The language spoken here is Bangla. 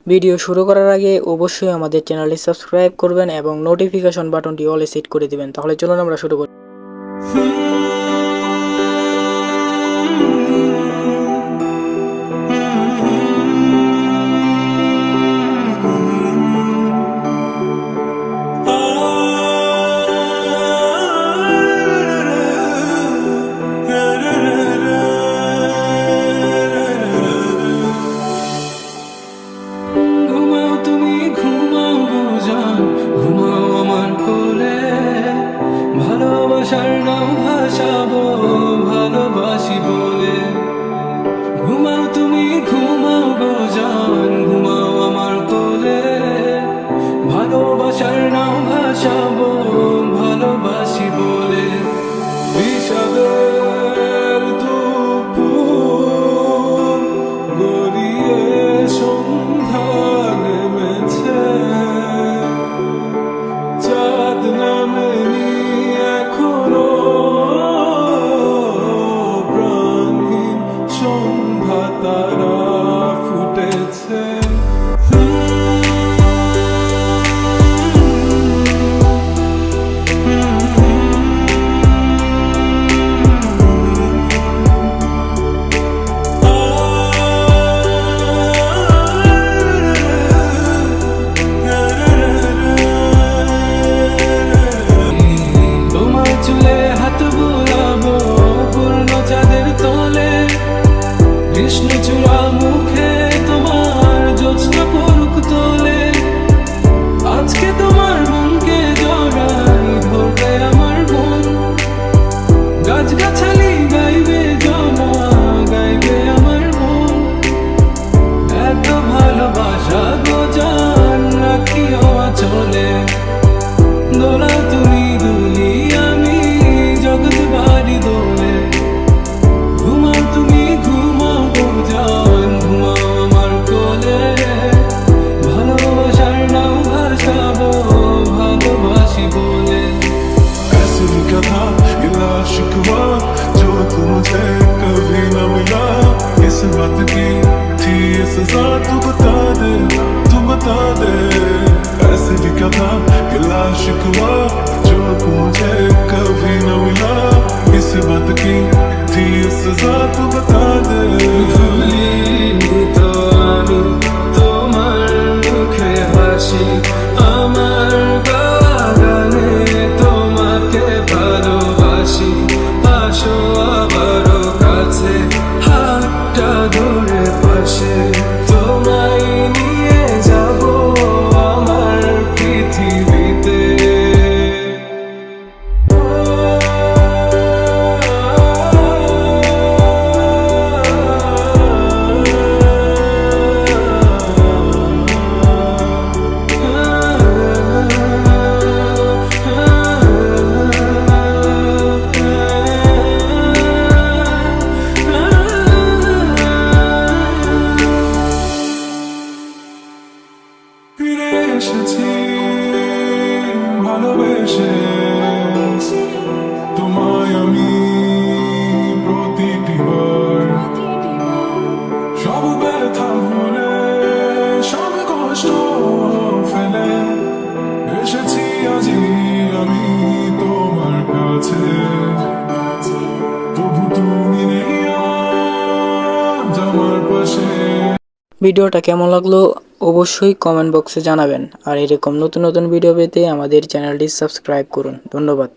ভিডিও শুরু করার আগে অবশ্যই আমাদের চ্যানেলটি সাবস্ক্রাইব করবেন এবং নোটিফিকেশন বাটনটি অলে সেট করে দিবেন। তাহলে চলুন আমরা শুরু করি। ভালোবাসার নাম ভাসাবো ভালোবাসি বলে, ঘুমাও তুমি ঘুমাও গো জান, ঘুমাও আমার কোলে। ভালোবাসার নাম ভাসাবো ভালোবাসি বলে, বিষাদের দুপুর গড়িয়ে সন্ধ্যা নেমেছে, চাঁদ নামেনি এখনো, প্রাণহীন সন্ধ্যা তারা ফুটেছে। কৃষ্ণচূড়া মুখে তোমার জ্যোৎস্না পরুক তোলে, আজকে তোমার মনকে জড়াই ধরবে আমার মন। গাছগাছালি গাইবে জমা গাইবে আমার মন, এত ভালোবাসা গো জান রাখিও আঁচলে। দোলা তুমি দুলি আমি জগৎ বাড়ি দোলে, ঘুমাও তুমি ঘুমাও গো জান, ঘুমাও আমার কোলে। ভালোবাসার নাম ভাসাবো ভালোবাসি বলে। ऐसे भी क्या था गिला शिकवा जो तुझे कभी न मिला, इस बात की थी ये सजा, तू बता दे तू बता दे। ऐसे भी क्या था गिला शिकवा जो मुझे कभी न मिला, इस बात की थी ये सजा, तू बता दे। ভুলিনি তো আমি তোমার মুখে হাসি, আমার গাওয়া গানে তোমাকে ভালোবাসি। আসো আবারও কাছে, হাতটা ধরে পাশে, তোমায় নিয়ে যাব আমার পৃথিবীতে। ফিরে এসেছি ভালোবেসে তোমায় আমি প্রতিটি বার, সব ব্যথা ভুলে সব কষ্ট ফেলে এসেছি আজি আমি তোমার কাছে। প্রভু তুমি নেই আজ আমার পাশে। ভিডিওটা কেমন লাগলো অবশ্যই কমেন্ট বক্সে জানাবেন, আর এরকম নতুন নতুন ভিডিও পেতে আমাদের চ্যানেলটি সাবস্ক্রাইব করুন। ধন্যবাদ।